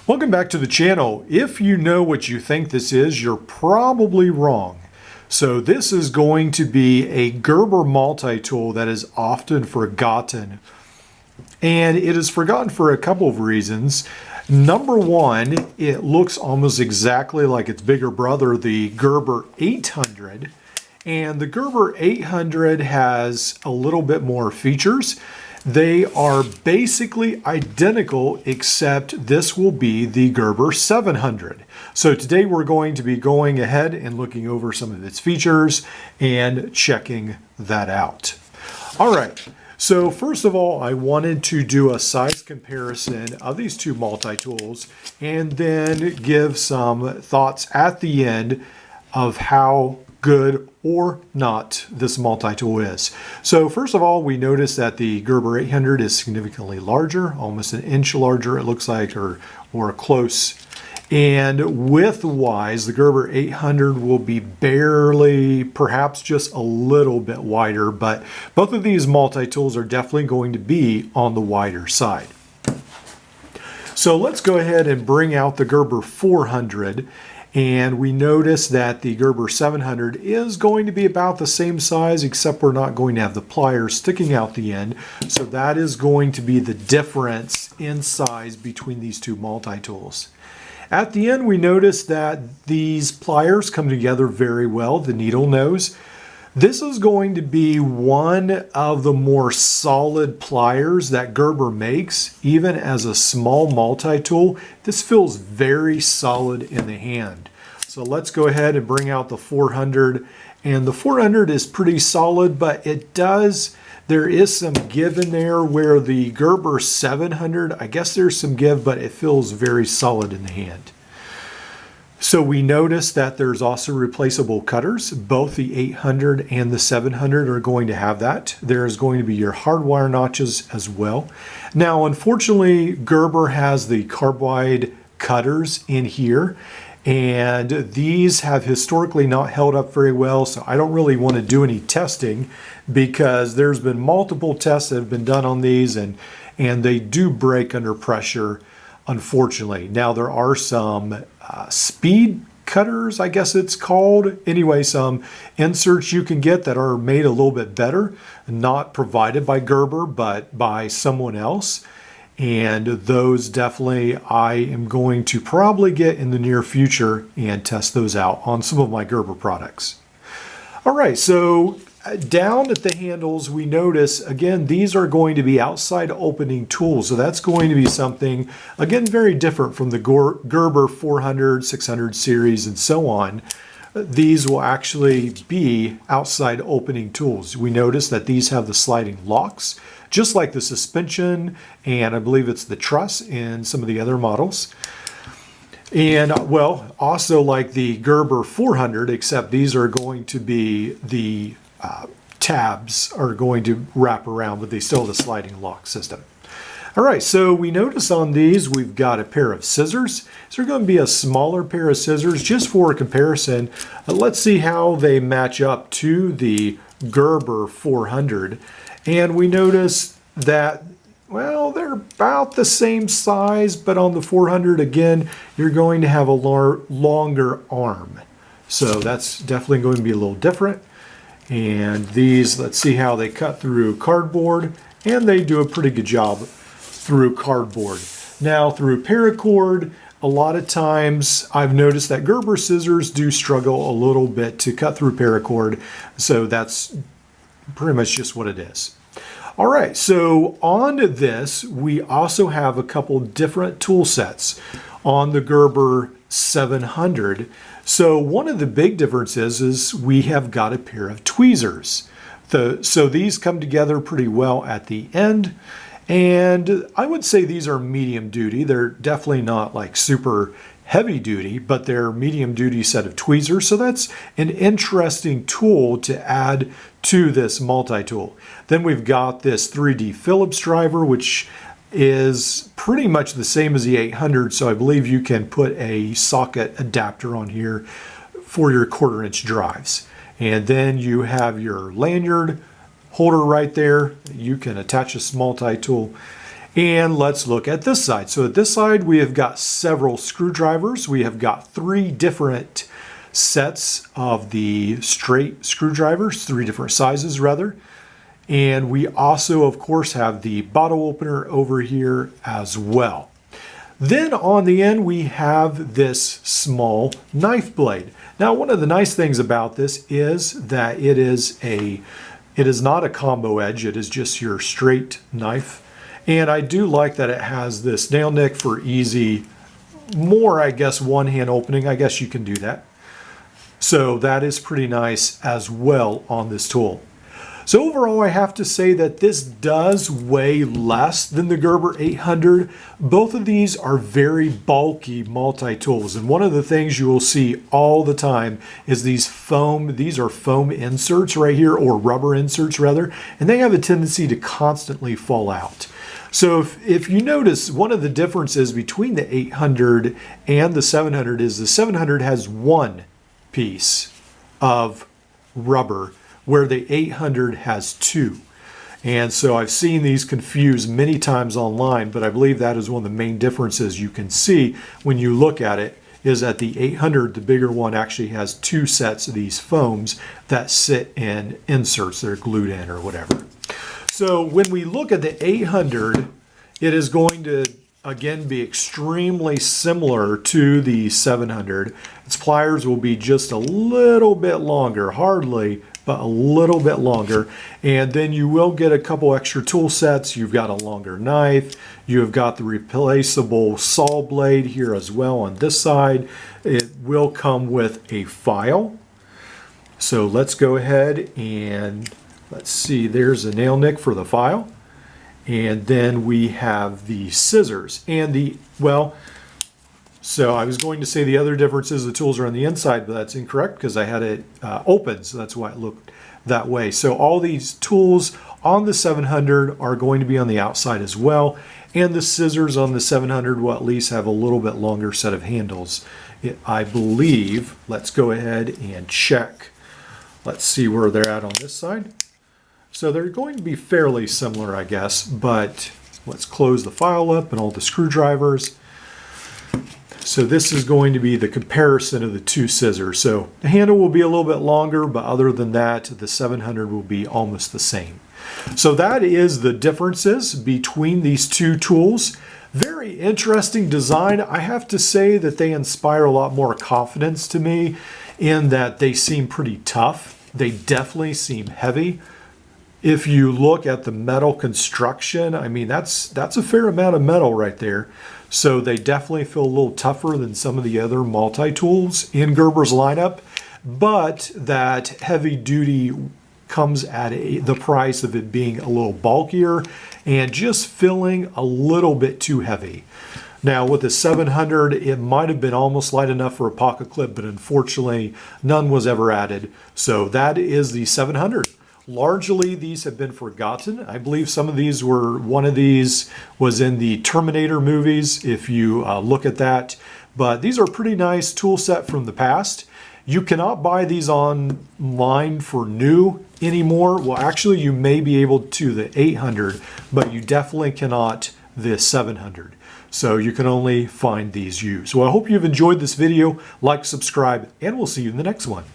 Welcome back to the channel. If you know what you think this is, you're probably wrong. So this is going to be a Gerber multi-tool that is often forgotten. And it is forgotten for a couple of reasons. Number one, it looks almost exactly like its bigger brother, the Gerber 800. And the Gerber 800 has a little bit more features. They are basically identical, except this will be the Gerber 700. So today we're going to be going ahead and looking over some of its features and checking that out. All right, so first of all, I wanted to do a size comparison of these two multi-tools and then give some thoughts at the end of how good or not this multi-tool is. So first of all, we notice that the Gerber 800 is significantly larger, almost an inch larger it looks like, or close. And width-wise, the Gerber 800 will be barely, perhaps just a little bit wider, but both of these multi-tools are definitely going to be on the wider side. So let's go ahead and bring out the Gerber 400. And we notice that the Gerber 700 is going to be about the same size, except we're not going to have the pliers sticking out the end. So that is going to be the difference in size between these two multi-tools. At the end, we notice that these pliers come together very well, the needle nose. This is going to be one of the more solid pliers that Gerber makes. Even as a small multi-tool, this feels very solid in the hand. So let's go ahead and bring out the 400. And the 400 is pretty solid, but there is some give in there, where the Gerber 700, I guess there's some give, but it feels very solid in the hand. So we notice that there's also replaceable cutters. Both the 800 and the 700 are going to have that. There's going to be your hardwire notches as well. Now, unfortunately, Gerber has the carbide cutters in here, and these have historically not held up very well, so I don't really want to do any testing, because there's been multiple tests that have been done on these, and they do break under pressure, unfortunately. Now, there are some speed cutters, I guess it's called. Anyway, some inserts you can get that are made a little bit better, not provided by Gerber, but by someone else. And those definitely I am going to probably get in the near future and test those out on some of my Gerber products. All right, so down at the handles, we notice, again, these are going to be outside opening tools. So that's going to be something, again, very different from the Gerber 400, 600 series and so on. These will actually be outside opening tools. We notice that these have the sliding locks, just like the suspension, and I believe it's the truss in some of the other models. And well, also like the Gerber 400, except these are going to be the tabs are going to wrap around, but they still have the sliding lock system. All right, so we notice on these we've got a pair of scissors. So they're going to be a smaller pair of scissors just for a comparison. Let's see how they match up to the Gerber 400. And we notice that, well, they're about the same size, but on the 400, again, you're going to have a longer arm. So that's definitely going to be a little different. And these, let's see how they cut through cardboard, and they do a pretty good job through cardboard. Now, through paracord, a lot of times I've noticed that Gerber scissors do struggle a little bit to cut through paracord, so that's pretty much just what it is. All right, so on this, we also have a couple different tool sets on the Gerber 700. So one of the big differences is we have got a pair of tweezers. So these come together pretty well at the end. And I would say these are medium duty. They're definitely not like super heavy duty, but they're medium duty set of tweezers. So that's an interesting tool to add to this multi-tool. Then we've got this 3D Phillips driver, which is pretty much the same as the 800. So I believe you can put a socket adapter on here for your 1/4 inch drives. And then you have your lanyard holder right there. You can attach this multi-tool. And let's look at this side. So at this side, we have got several screwdrivers. We have got 3 different sets of the straight screwdrivers, 3 different sizes rather. And we also, of course, have the bottle opener over here as well. Then on the end, we have this small knife blade. Now, one of the nice things about this is that it is not a combo edge. It is just your straight knife. And I do like that it has this nail nick for easy, more, I guess, one-hand opening. I guess you can do that. So that is pretty nice as well on this tool. So overall, I have to say that this does weigh less than the Gerber 800. Both of these are very bulky multi-tools. And one of the things you will see all the time is these are foam inserts right here, or rubber inserts rather, and they have a tendency to constantly fall out. So if you notice, one of the differences between the 800 and the 700 is the 700 has 1 piece of rubber where the 800 has 2. And so I've seen these confused many times online, but I believe that is one of the main differences you can see when you look at it, is that the 800, the bigger one, actually has 2 sets of these foams that sit in inserts that are glued in or whatever. So when we look at the 800, it is going to, again, be extremely similar to the 700. Its pliers will be just a little bit longer, hardly, but a little bit longer. And then you will get a couple extra tool sets. You've got a longer knife. You have got the replaceable saw blade here as well on this side. It will come with a file. So let's go ahead and let's see, there's a nail nick for the file. And then we have the scissors and so I was going to say the other difference is the tools are on the inside, but that's incorrect because I had it open, so that's why it looked that way. So all these tools on the 700 are going to be on the outside as well, and the scissors on the 700 will at least have a little bit longer set of handles, I believe. Let's go ahead and check. Let's see where they're at on this side. So they're going to be fairly similar, I guess, but let's close the file up and all the screwdrivers. So this is going to be the comparison of the 2 scissors. So the handle will be a little bit longer, but other than that, the 700 will be almost the same. So that is the differences between these 2 tools. Very interesting design. I have to say that they inspire a lot more confidence to me in that they seem pretty tough. They definitely seem heavy. If you look at the metal construction, I mean, that's a fair amount of metal right there. So they definitely feel a little tougher than some of the other multi-tools in Gerber's lineup, but that heavy duty comes at the price of it being a little bulkier and just feeling a little bit too heavy. Now with the 700, it might have been almost light enough for a pocket clip, but unfortunately none was ever added. So that is the 700. Largely, these have been forgotten. I believe some of these one of these was in the Terminator movies, if you look at that. But these are a pretty nice tool set from the past. You cannot buy these online for new anymore. Well, actually, you may be able to the 800, but you definitely cannot the 700. So you can only find these used. So I hope you've enjoyed this video. Like, subscribe, and we'll see you in the next one.